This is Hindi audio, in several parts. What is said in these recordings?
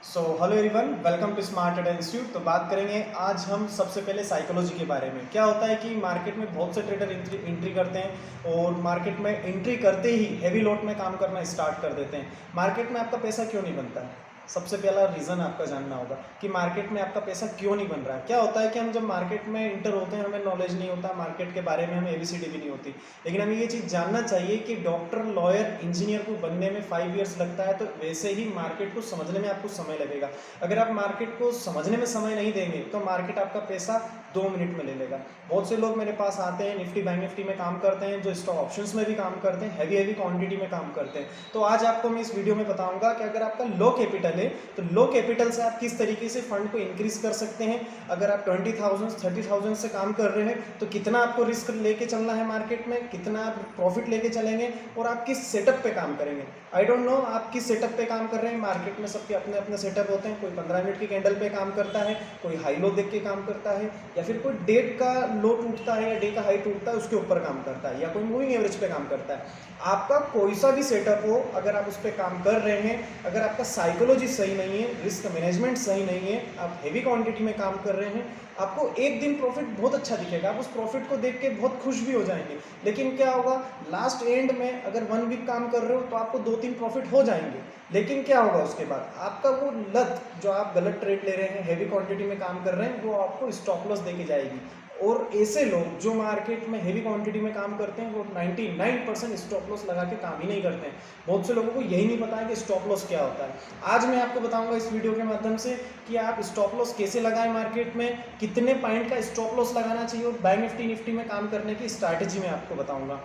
Hello everyone, welcome to smart trader institute. तो बात करेंगे आज हम सबसे पहले साइकोलॉजी के बारे में। क्या होता है कि मार्केट में बहुत से ट्रेडर एंट्री करते हैं और मार्केट में एंट्री करते ही हैवी लॉट में काम करना स्टार्ट कर देते हैं। मार्केट में आपका पैसा क्यों नहीं बनता है? सबसे पहला रीज़न आपका जानना होगा कि मार्केट में आपका पैसा क्यों नहीं बन रहा है। क्या होता है कि हम जब मार्केट में इंटर होते हैं हमें नॉलेज नहीं होता, मार्केट के बारे में हमें एबीसीडी भी नहीं होती, लेकिन हमें ये चीज़ जानना चाहिए कि डॉक्टर, लॉयर, इंजीनियर को बनने में 5 ईयर्स लगता है, तो वैसे ही मार्केट को समझने में आपको समय लगेगा। अगर आप मार्केट को समझने में समय नहीं देंगे तो मार्केट आपका पैसा 2 मिनट में ले लेगा। बहुत से लोग मेरे पास आते हैं, निफ्टी बैंक निफ्टी में काम करते हैं, जो स्टॉक ऑप्शंस में भी काम करते हैं, हैवी क्वांटिटी में काम करते हैं। तो आज आपको मैं इस वीडियो में बताऊंगा कि अगर आपका लो कैपिटल है तो लो कैपिटल से आप किस तरीके से फंड को इंक्रीज कर सकते हैं। अगर आप 20,000 30,000 से काम कर रहे हैं तो कितना आपको रिस्क लेके चलना है मार्केट में, कितना आप प्रॉफिट लेके चलेंगे और आप किस सेटअप पे काम करेंगे। आई डोंट नो आप किस सेटअप पे काम कर रहे हैं। मार्केट में सबके अपने अपने सेटअप होते हैं। कोई 15 मिनट की कैंडल पे काम करता है, कोई हाई लो देख के काम करता है, या फिर कोई डे का लो टूटता है या डे का हाई टूटता है उसके ऊपर काम करता है, या कोई मूविंग एवरेज पे काम करता है। आपका कोई सा भी सेटअप हो, अगर आप उस पर काम कर रहे हैं, अगर आपका साइकोलॉजी सही नहीं है, रिस्क मैनेजमेंट सही नहीं है, आप हेवी क्वांटिटी में काम कर रहे हैं, आपको एक दिन प्रॉफिट बहुत अच्छा दिखेगा, आप उस प्रॉफिट को देख के बहुत खुश भी हो जाएंगे। लेकिन क्या होगा, लास्ट एंड में अगर 1 वीक काम कर रहे हो तो आपको 2-3 प्रॉफिट हो जाएंगे, लेकिन क्या होगा उसके बाद आपका वो लत, जो आप गलत ट्रेड ले रहे हैं, हैवी क्वांटिटी में काम कर रहे हैं, वो आपको स्टॉप लॉस देके जाएगी। और ऐसे लोग जो मार्केट में हेवी क्वांटिटी में काम करते हैं वो 99% स्टॉप लॉस लगा के काम ही नहीं करते हैं। बहुत से लोगों को यही नहीं पता है कि स्टॉप लॉस क्या होता है। आज मैं आपको बताऊंगा इस वीडियो के माध्यम से कि आप स्टॉप लॉस कैसे लगाएं, मार्केट में कितने पॉइंट का स्टॉप लॉस लगाना चाहिए, और बैंक निफ्टी में काम करने की स्ट्रैटेजी मैं आपको बताऊंगा।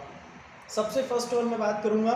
सबसे फर्स्ट ऑल मैं बात करूंगा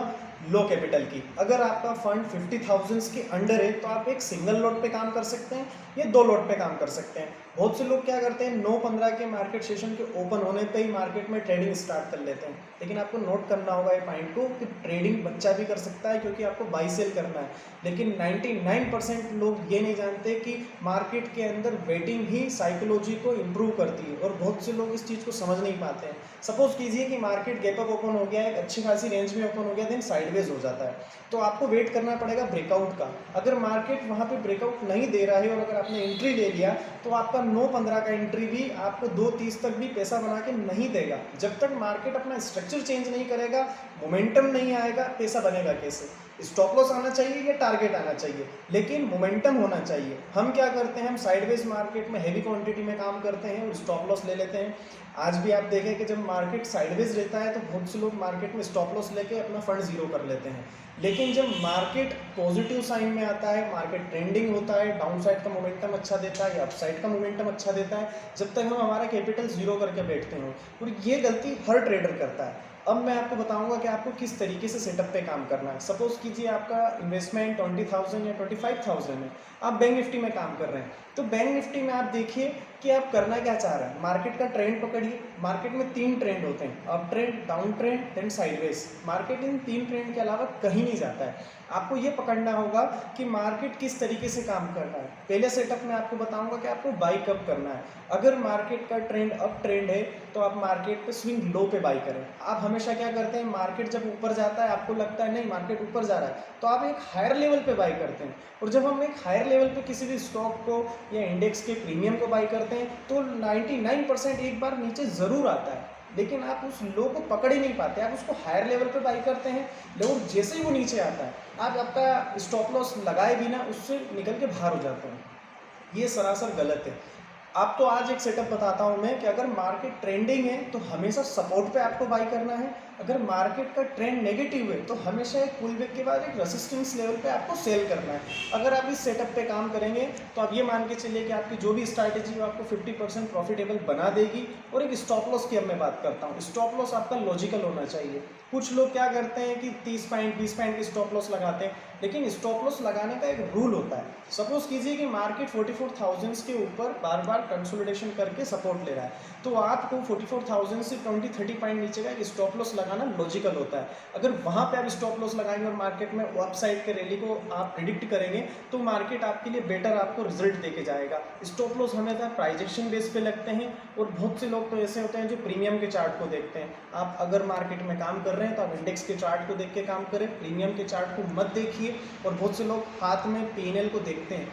लो कैपिटल की। अगर आपका फंड 50,000 के अंडर है तो आप एक सिंगल लॉट पे काम कर सकते हैं या 2 लॉट पे काम कर सकते हैं। बहुत से लोग क्या करते हैं, 9:15 के मार्केट सेशन के ओपन होने पे ही मार्केट में ट्रेडिंग स्टार्ट कर लेते हैं। लेकिन आपको नोट करना होगा ये पॉइंट को कि ट्रेडिंग बच्चा भी कर सकता है, क्योंकि आपको बाई सेल करना है। लेकिन 99% लोग ये नहीं जानते कि मार्केट के अंदर वेटिंग ही साइकोलॉजी को इम्प्रूव करती है, और बहुत से लोग इस चीज़ को समझ नहीं पाते हैं। सपोज कीजिए कि मार्केट गैप अप ओपन हो गया, एक अच्छी खासी रेंज में ओपन हो गया, देन साइडवेज हो जाता है, तो आपको वेट करना पड़ेगा ब्रेकआउट का। अगर मार्केट वहाँ पे ब्रेकआउट नहीं दे रहा है और अगर आपने एंट्री ले लिया तो आपका 9:15 का एंट्री भी आपको 2:30 तक भी पैसा बना के नहीं देगा। जब तक मार्केट अपना स्ट्रक्चर चेंज नहीं करेगा, मोमेंटम नहीं आएगा, पैसा बनेगा कैसे? स्टॉप लॉस आना चाहिए या टारगेट आना चाहिए, लेकिन मोमेंटम होना चाहिए। हम क्या करते हैं, हम साइडवेज मार्केट में हैवी क्वांटिटी में काम करते हैं और स्टॉप लॉस ले लेते हैं। आज भी आप देखें कि जब मार्केट साइडवेज रहता है तो बहुत से लोग मार्केट में स्टॉप लॉस लेके अपना फंड जीरो कर लेते हैं। लेकिन जब मार्केट पॉजिटिव साइन में आता है, मार्केट ट्रेंडिंग होता है, डाउन साइड का मोमेंटम अच्छा देता है या अप साइड का मोमेंटम अच्छा देता है, जब तक हम हमारा कैपिटल जीरो करके बैठते हैं। और ये गलती हर ट्रेडर करता है। अब मैं आपको बताऊंगा कि आपको किस तरीके से सेटअप पे काम करना है। सपोज कीजिए आपका इन्वेस्टमेंट 20,000 या 25,000 है, आप बैंक निफ्टी में काम कर रहे हैं, तो बैंक निफ्टी में आप देखिए कि आप करना क्या चाह रहे हैं। मार्केट का ट्रेंड पकड़िए। मार्केट में 3 ट्रेंड होते हैं, up trend, down trend, then sideways. Market इन 3 ट्रेंड के अलावा कहीं नहीं जाता है। आपको ये पकड़ना होगा कि मार्केट किस तरीके से काम कर रहा है। पहले सेटअप में आपको बताऊंगा कि आपको बाई कब करना है। अगर मार्केट का ट्रेंड अप ट्रेंड है तो आप मार्केट पे स्विंग लो पे बाई करें। आप हमेशा क्या करते हैं, मार्केट जब ऊपर जाता है आपको लगता है नहीं मार्केट ऊपर जा रहा है, तो आप एक हायर लेवल पे बाई करते हैं। और जब हम एक हायर लेवल पे किसी भी स्टॉक को या इंडेक्स के प्रीमियम को बाई करते हैं तो 99% एक बार नीचे ज़रूर आता है, लेकिन आप उस लो को पकड़ ही नहीं पाते। आप उसको हायर लेवल पे बाई करते हैं, लेकिन जैसे ही वो नीचे आता है आप आपका स्टॉप लॉस लगाए बिना उससे निकल के बाहर हो जाते हैं। ये सरासर गलत है। आप तो आज एक सेटअप बताता हूं मैं कि अगर मार्केट ट्रेंडिंग है तो हमेशा सपोर्ट पे आपको बाई करना है। अगर मार्केट का ट्रेंड नेगेटिव है तो हमेशा एक पुल बैक के बाद एक रेजिस्टेंस लेवल पे आपको सेल करना है। अगर आप इस सेटअप पे काम करेंगे तो आप ये मान के चलिए कि आपकी जो भी स्ट्रैटेजी है आपको 50% प्रॉफिटेबल बना देगी। और एक स्टॉप लॉस की अब मैं बात करता हूँ। स्टॉप लॉस आपका लॉजिकल होना चाहिए। कुछ लोग क्या करते हैं कि 30 पॉइंट 20 पॉइंट की स्टॉप लॉस लगाते हैं, लेकिन स्टॉप लॉस लगाने का एक रूल होता है। सपोज कीजिए कि मार्केट 44,000 के ऊपर बार बार कंसोलिडेशन करके सपोर्ट ले रहा है, तो आपको 44,000 से 20-30 पॉइंट नीचे का एक स्टॉप लॉस लगा लगाना लॉजिकल होता है। अगर वहाँ पे आप स्टॉप लॉस लगाएंगे और मार्केट में अपसाइड के रैली को आप प्रिडिक्ट करेंगे तो मार्केट आपके लिए बेटर आपको रिजल्ट देके जाएगा। स्टॉप लॉस हमेशा प्राइजेक्शन बेस पे लगते हैं और बहुत से लोग तो ऐसे होते हैं जो प्रीमियम के चार्ट को देखते हैं। आप अगर मार्केट में काम कर रहे हैं तो आप इंडेक्स के चार्ट को देख के काम करें, प्रीमियम के चार्ट को मत देखिए। और बहुत से लोग हाथ में पीएनएल को देखते हैं।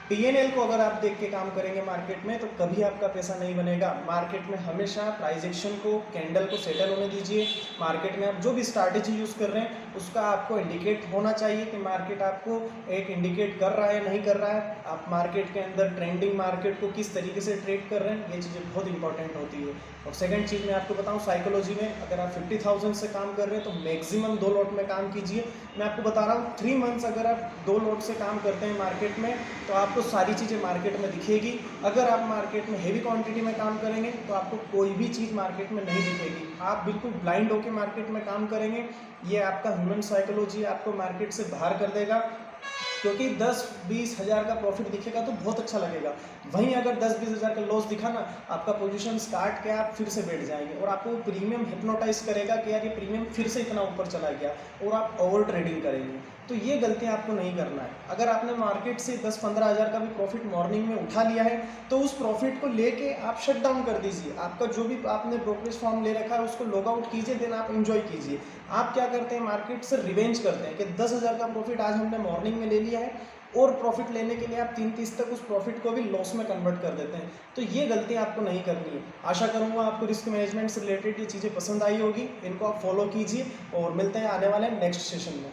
पीएनएल को अगर आप देख के काम करेंगे मार्केट में तो कभी आपका पैसा नहीं बनेगा। मार्केट में हमेशा प्राइस एक्शन को, कैंडल को सेटल होने दीजिए। मार्केट में आप जो भी स्ट्रैटेजी यूज़ कर रहे हैं उसका आपको इंडिकेट होना चाहिए कि मार्केट आपको एक इंडिकेट कर रहा है नहीं कर रहा है। आप मार्केट के अंदर ट्रेंडिंग मार्केट को किस तरीके से ट्रेड कर रहे हैं, ये चीज़ें बहुत इंपॉर्टेंट होती है। और सेकंड चीज़ मैं आपको बताऊं, साइकोलॉजी में अगर आप 50,000 से काम कर रहे हैं तो मैक्सिमम 2 लॉट में काम कीजिए। मैं आपको बता रहा हूँ 3 मंथ्स अगर आप 2 लॉट से काम करते हैं मार्केट में तो आपको सारी चीज़ें मार्केट में दिखेगी। अगर आप मार्केट में हेवी क्वांटिटी में काम करेंगे तो आपको कोई भी चीज़ मार्केट में नहीं दिखेगी। आप बिल्कुल ब्लाइंड होकर मार्केट में काम करेंगे, ये आपका ह्यूमन साइकोलॉजी आपको मार्केट से बाहर कर देगा। क्योंकि 10-20 हज़ार का प्रॉफिट दिखेगा तो बहुत अच्छा लगेगा, वहीं अगर 10-20 हज़ार का लॉस दिखा ना, आपका पोजीशन काट के आप फिर से बैठ जाएंगे और आपको प्रीमियम हिप्नोटाइज करेगा कि यार ये प्रीमियम फिर से इतना ऊपर चला गया और आप ओवर ट्रेडिंग करेंगे। तो ये गलतियां आपको नहीं करना है। अगर आपने मार्केट से 10-15 हज़ार का भी प्रॉफिट मॉर्निंग में उठा लिया है तो उस प्रॉफिट को लेके आप शट डाउन कर दीजिए। आपका जो भी आपने ब्रोकरेज फॉर्म ले रखा है उसको लॉग आउट कीजिए, देन आप एंजॉय कीजिए। आप क्या करते हैं, मार्केट से रिवेंज करते हैं कि 10 हज़ार का प्रॉफिट आज हमने मॉर्निंग में ले लिया है और प्रॉफिट लेने के लिए आप 3-30 तक उस प्रॉफिट को भी लॉस में कन्वर्ट कर देते हैं। तो ये गलती आपको नहीं करनी है। आशा करूंगा आपको रिस्क मैनेजमेंट से रिलेटेड ये चीज़ें पसंद आई होगी, इनको आप फॉलो कीजिए और मिलते हैं आने वाले नेक्स्ट सेशन में।